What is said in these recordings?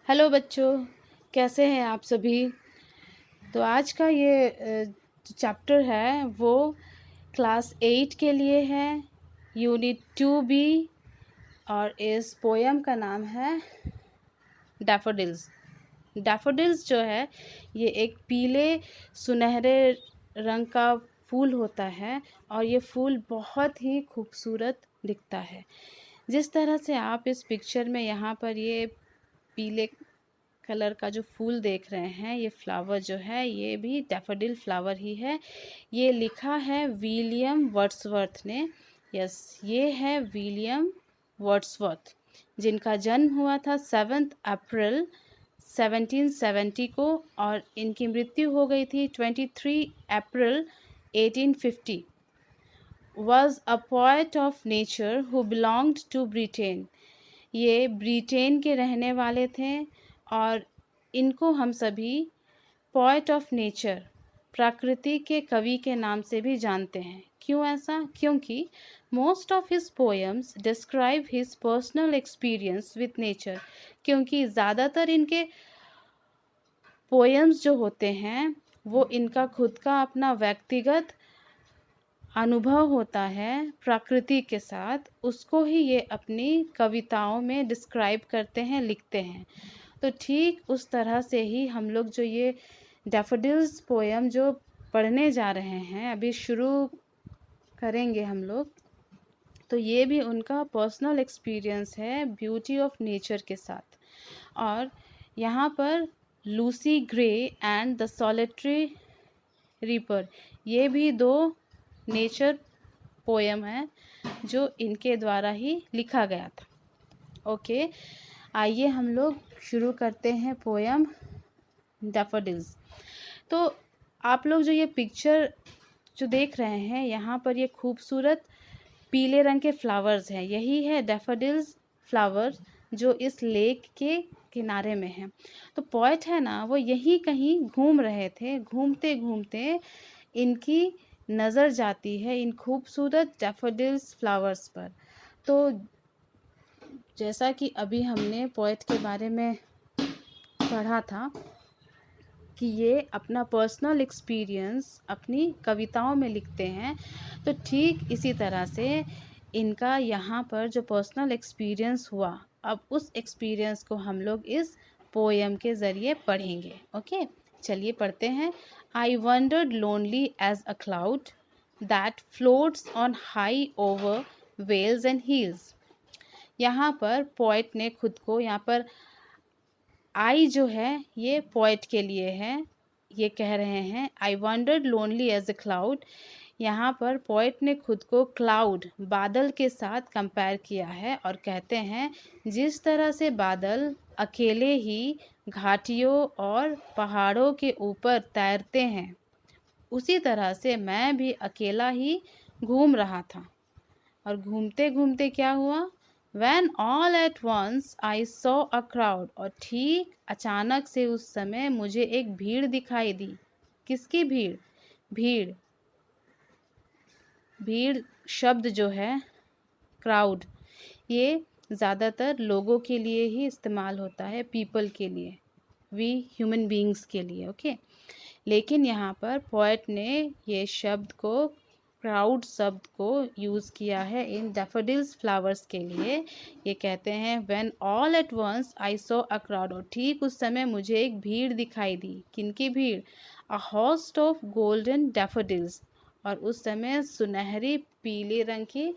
Hello बच्चों, कैसे हैं आप सभी। तो आज का ये चैप्टर है वो क्लास 8 के लिए है, यूनिट 2B। और इस पोएम का नाम है डैफोडिल्स। डैफोडिल्स जो है ये एक पीले सुनहरे रंग का फूल होता है और ये फूल बहुत ही खूबसूरत दिखता है। जिस तरह से आप इस पिक्चर में यहाँ पर ये पीले कलर का जो फूल देख रहे हैं, ये फ्लावर जो है ये भी डैफोडिल फ्लावर ही है। ये लिखा है विलियम वर्ड्सवर्थ ने। यस, ये है विलियम वर्ड्सवर्थ, जिनका जन्म हुआ था 7 अप्रैल 1770 को और इनकी मृत्यु हो गई थी 23 अप्रैल 1850। was a poet of nature who belonged to Britain। ये ब्रिटेन के रहने वाले थे और इनको हम सभी पोएट ऑफ नेचर, प्रकृति के कवि के नाम से भी जानते हैं। क्यों ऐसा? क्योंकि most of his poems describe his personal experience with nature. क्योंकि ज़्यादातर इनके पोएम्स जो होते हैं वो इनका खुद का अपना व्यक्तिगत अनुभव होता है प्रकृति के साथ, उसको ही ये अपनी कविताओं में डिस्क्राइब करते हैं, लिखते हैं। तो ठीक उस तरह से ही हम लोग जो ये डैफोडिल्स पोएम जो पढ़ने जा रहे हैं, अभी शुरू करेंगे हम लोग, तो ये भी उनका पर्सनल एक्सपीरियंस है ब्यूटी ऑफ नेचर के साथ। और यहाँ पर Lucy grey and the solitary reaper, ये भी दो नेचर पोएम है जो इनके द्वारा ही लिखा गया था। ओके, आइए हम लोग शुरू करते हैं पोएम डैफोडिल्स। तो आप लोग जो ये पिक्चर जो देख रहे हैं, यहाँ पर ये खूबसूरत पीले रंग के फ्लावर्स हैं, यही है डैफोडिल्स फ्लावर्स जो इस लेक के किनारे में है। तो पोएट है ना, वो यहीं कहीं घूम रहे थे, घूमते घूमते इनकी नज़र जाती है इन खूबसूरत डैफोडिल्स फ्लावर्स पर। तो जैसा कि अभी हमने पोएट के बारे में पढ़ा था कि ये अपना पर्सनल एक्सपीरियंस अपनी कविताओं में लिखते हैं, तो ठीक इसी तरह से इनका यहाँ पर जो पर्सनल एक्सपीरियंस हुआ, अब उस एक्सपीरियंस को हम लोग इस पोएम के ज़रिए पढ़ेंगे। ओके, चलिए पढ़ते हैं। I wandered lonely as a cloud that floats on high over vales and hills. यहाँ पर पोएट ने खुद को, यहाँ पर आई जो है ये पोएट के लिए है, ये कह रहे हैं I wandered lonely as a cloud. यहाँ पर पोएट ने खुद को क्लाउड, बादल के साथ कंपेयर किया है और कहते हैं जिस तरह से बादल अकेले ही घाटियों और पहाड़ों के ऊपर तैरते हैं, उसी तरह से मैं भी अकेला ही घूम रहा था। और घूमते घूमते क्या हुआ? When all at once I saw a crowd, और ठीक अचानक से उस समय मुझे एक भीड़ दिखाई दी। किसकी भीड़? भीड़, भीड़ शब्द जो है क्राउड, ये ज़्यादातर लोगों के लिए ही इस्तेमाल होता है, पीपल के लिए, वी ह्यूमन बीइंग्स के लिए। ओके, लेकिन यहाँ पर पोएट ने ये शब्द को, क्राउड शब्द को यूज़ किया है इन डैफोडिल्स फ्लावर्स के लिए। ये कहते हैं when all at once I saw a crowd, और ठीक उस समय मुझे एक भीड़ दिखाई दी। किनकी भीड़? A host of golden daffodils, और उस समय सुनहरी पीले रंग की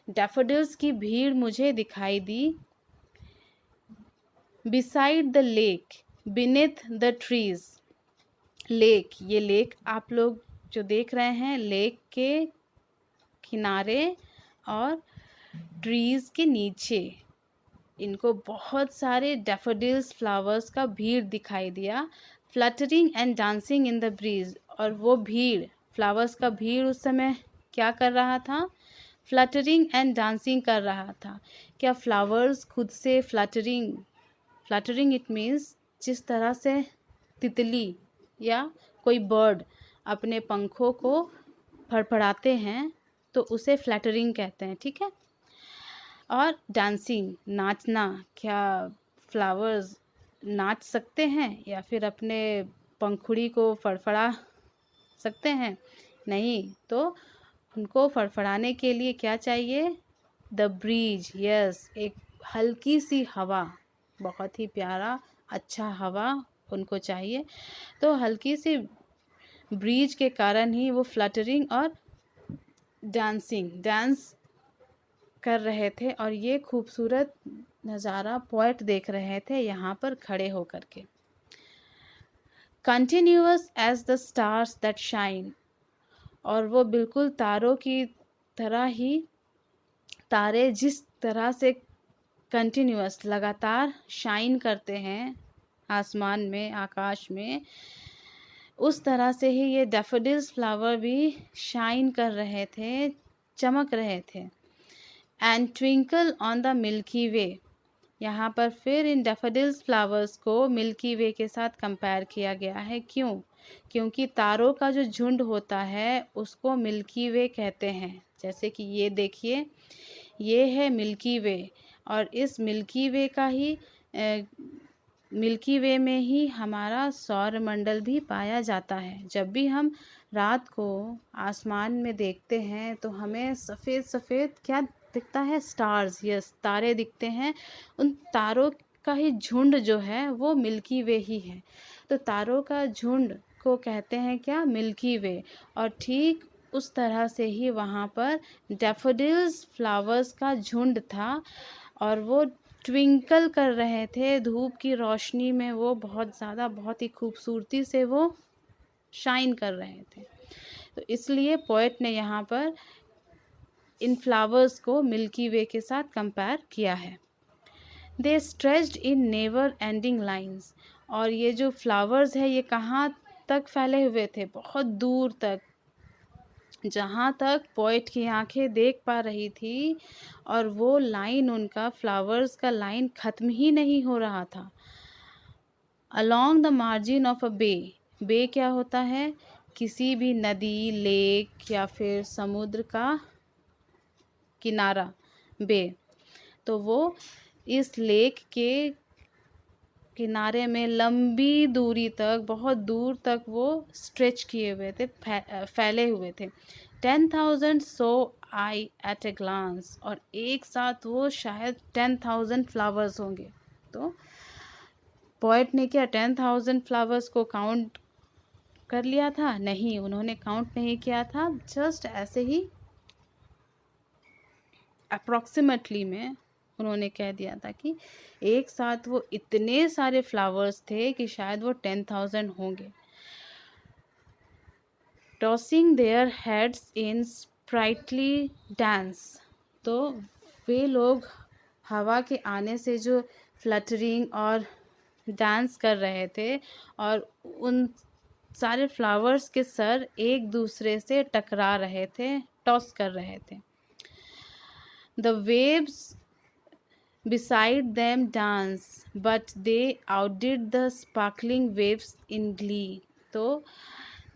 डैफोडिल्स की भीड़ मुझे दिखाई दी। Beside the lake, beneath the trees. Lake, ये लेक आप लोग जो देख रहे हैं, लेक के किनारे और ट्रीज के नीचे इनको बहुत सारे डैफोडिल्स फ्लावर्स का भीड़ दिखाई दिया। Fluttering and dancing in the breeze, और वो भीड़, फ्लावर्स का भीड़ उस समय क्या कर रहा था? फ्लटरिंग एंड डांसिंग कर रहा था। क्या फ्लावर्स खुद से फ्लटरिंग, फ्लटरिंग इट मीन्स जिस तरह से तितली या कोई बर्ड अपने पंखों को फड़फड़ाते हैं तो उसे फ्लैटरिंग कहते हैं, ठीक है। और डांसिंग, नाचना, क्या फ्लावर्स नाच सकते हैं या फिर अपने पंखुड़ी को फड़फड़ा सकते हैं? नहीं, तो उनको फड़फड़ाने के लिए क्या चाहिए? द ब्रीज, यस, एक हल्की सी हवा, बहुत ही प्यारा अच्छा हवा उनको चाहिए। तो हल्की सी ब्रीज के कारण ही वो फ्लटरिंग और डांस कर रहे थे और ये खूबसूरत नज़ारा पोएट देख रहे थे यहाँ पर खड़े होकर के। Continuous as the stars that shine, और वो बिल्कुल तारों की तरह ही, तारे जिस तरह से कंटिन्यूअस लगातार शाइन करते हैं आसमान में, आकाश में, उस तरह से ही ये डैफोडिल्स फ्लावर भी शाइन कर रहे थे, चमक रहे थे। And twinkle on the milky way, यहाँ पर फिर इन डैफोडिल्स फ्लावर्स को मिल्की वे के साथ कंपेयर किया गया है। क्यों? क्योंकि तारों का जो झुंड होता है उसको मिल्की वे कहते हैं। जैसे कि ये देखिए, ये है मिल्की वे, और इस मिल्की वे का ही मिल्की वे में ही हमारा सौरमंडल भी पाया जाता है। जब भी हम रात को आसमान में देखते हैं तो हमें सफ़ेद सफ़ेद क्या दिखता है? स्टार्स, यस, तारे दिखते हैं। उन तारों का ही झुंड जो है वो मिल्की वे ही है। तो तारों का झुंड को कहते हैं क्या? मिल्की वे। और ठीक उस तरह से ही वहाँ पर डैफोडिल्स फ्लावर्स का झुंड था और वो ट्विंकल कर रहे थे धूप की रोशनी में। वो बहुत ज़्यादा, बहुत ही खूबसूरती से वो शाइन कर रहे थे। तो इसलिए पोएट ने यहाँ पर इन फ्लावर्स को मिल्की वे के साथ कंपेयर किया है। They stretched in never ending lines, और ये जो फ्लावर्स है ये कहाँ तक फैले हुए थे? बहुत दूर तक, जहाँ तक पोएट की आंखें देख पा रही थी। और वो लाइन, उनका फ्लावर्स का लाइन ख़त्म ही नहीं हो रहा था। Along the margin of a bay, bay क्या होता है? किसी भी नदी, लेक या फिर समुद्र का किनारा, बे। तो वो इस लेक के किनारे में लंबी दूरी तक, बहुत दूर तक वो स्ट्रेच किए हुए थे, फैले हुए थे। 10,000 सो आई एट ए ग्लांस, और एक साथ वो शायद 10,000 फ्लावर्स होंगे। तो पोएट ने क्या 10,000 फ्लावर्स को काउंट कर लिया था? नहीं, उन्होंने काउंट नहीं किया था। जस्ट ऐसे ही अप्रॉक्सीमेटली में उन्होंने कह दिया था कि एक साथ वो इतने सारे फ्लावर्स थे कि शायद वो 10,000 होंगे। Tossing their heads in sprightly dance, तो वे लोग हवा के आने से जो फ्लटरिंग और डांस कर रहे थे, और उन सारे फ्लावर्स के सर एक दूसरे से टकरा रहे थे, टॉस कर रहे थे। The waves beside them dance, but they outdid the sparkling waves in glee. तो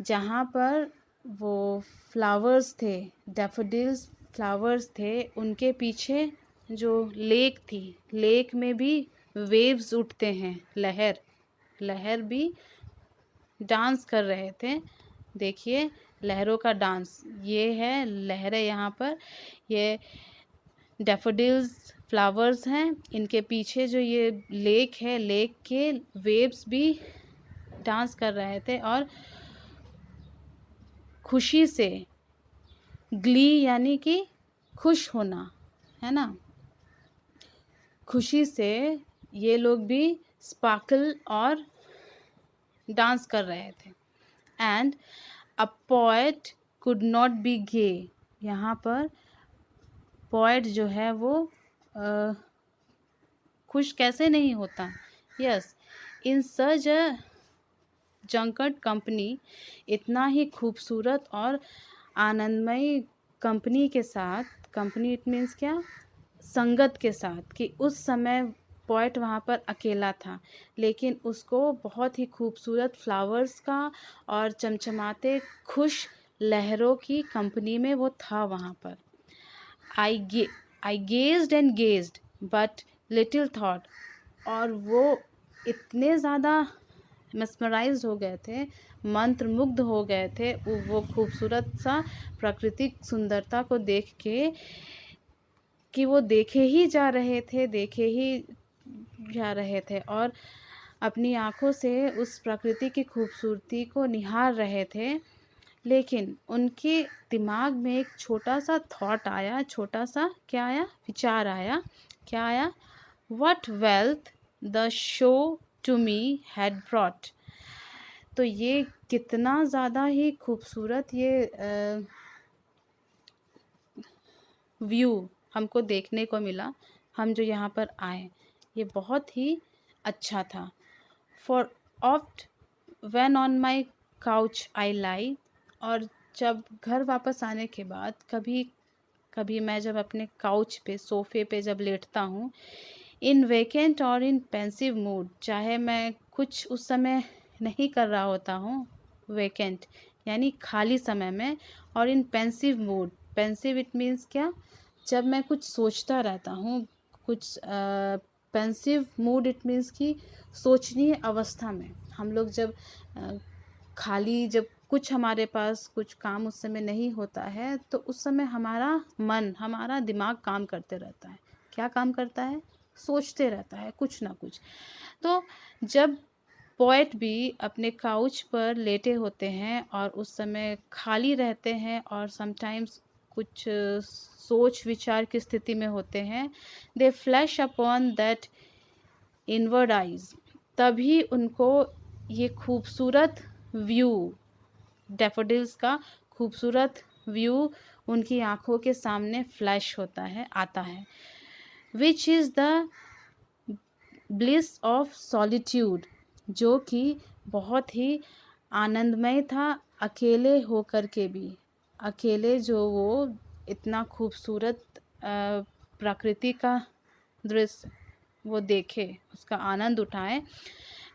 जहाँ पर वो फ्लावर्स थे, डैफोडिल्स फ्लावर्स थे, उनके पीछे जो लेक थी, लेक में भी वेव्स उठते हैं, लहर, लहर भी डांस कर रहे थे। देखिए लहरों का डांस, ये है लहरें यहाँ पर, ये डैफोडिल्स फ्लावर्स हैं, इनके पीछे जो ये लेक है, लेक के वेव्स भी डांस कर रहे थे और खुशी से, ग्ली यानी कि खुश होना, है ना, खुशी से ये लोग भी स्पार्कल और डांस कर रहे थे। And a poet could not be gay, यहाँ पर पोएट जो है वो खुश कैसे नहीं होता? यस, इन सच अ जंकट कंपनी, इतना ही खूबसूरत और आनंदमय कंपनी के साथ, कंपनी इट मीन्स क्या? संगत के साथ, कि उस समय पोएट वहाँ पर अकेला था, लेकिन उसको बहुत ही खूबसूरत फ्लावर्स का और चमचमाते खुश लहरों की कंपनी में वो था वहाँ पर। I gazed and gazed but little thought, और वो इतने ज़्यादा मेस्मराइज्ड हो गए थे, मंत्रमुग्ध हो गए थे वो खूबसूरत सा प्राकृतिक सुंदरता को देख के, कि वो देखे ही जा रहे थे, देखे ही जा रहे थे और अपनी आँखों से उस प्रकृति की खूबसूरती को निहार रहे थे। लेकिन उनके दिमाग में एक छोटा-सा थॉट आया, छोटा-सा क्या आया? विचार आया। क्या आया? What wealth the show to me had brought. तो ये कितना ज़्यादा ही खूबसूरत ये व्यू हमको देखने को मिला, हम जो यहाँ पर आए, ये बहुत ही अच्छा था। For oft when on my couch I lie. और जब घर वापस आने के बाद कभी कभी मैं जब अपने काउच पे, सोफ़े पे जब लेटता हूँ, इन वेकेंट और इन पेंसिव मूड, चाहे मैं कुछ उस समय नहीं कर रहा होता हूँ, वेकेंट यानी खाली समय में, और in pensive mood, pensive it means क्या? जब मैं कुछ सोचता रहता हूँ, कुछ पेंसिव मूड इट मीन्स कि सोचनीय अवस्था में हम लोग जब खाली, जब कुछ हमारे पास कुछ काम उस समय नहीं होता है, तो उस समय हमारा मन, हमारा दिमाग काम करते रहता है। क्या काम करता है? सोचते रहता है कुछ ना कुछ। तो जब पोएट भी अपने काउच पर लेटे होते हैं और उस समय खाली रहते हैं और समटाइम्स कुछ सोच विचार की स्थिति में होते हैं, दे flash upon that inward eyes, तभी उनको ये खूबसूरत व्यू, डैफोडिल्स का खूबसूरत व्यू उनकी आँखों के सामने फ्लैश होता है, आता है। Which is the bliss of solitude, जो कि बहुत ही आनंदमय था, अकेले होकर के भी। अकेले जो वो इतना खूबसूरत प्रकृति का दृश्य वो देखे, उसका आनंद उठाएं।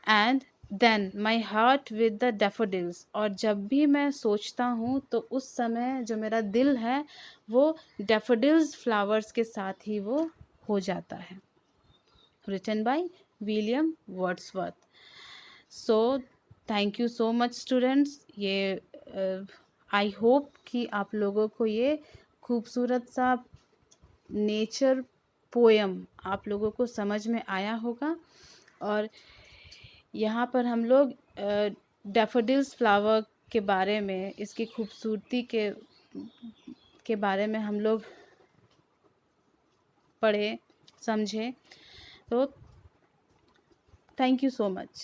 And then my heart with the daffodils, और जब भी मैं सोचता हूँ तो उस समय जो मेरा दिल है वो डैफोडिल्स फ्लावर्स के साथ ही वो हो जाता है। written by William Wordsworth. So thank you so much students. ये आई होप कि आप लोगों को ये खूबसूरत सा नेचर पोएम आप लोगों को समझ में आया होगा। और यहाँ पर हम लोग डैफोडिल्स फ्लावर के बारे में, इसकी खूबसूरती के बारे में हम लोग पढ़े, समझे। तो थैंक यू सो मच।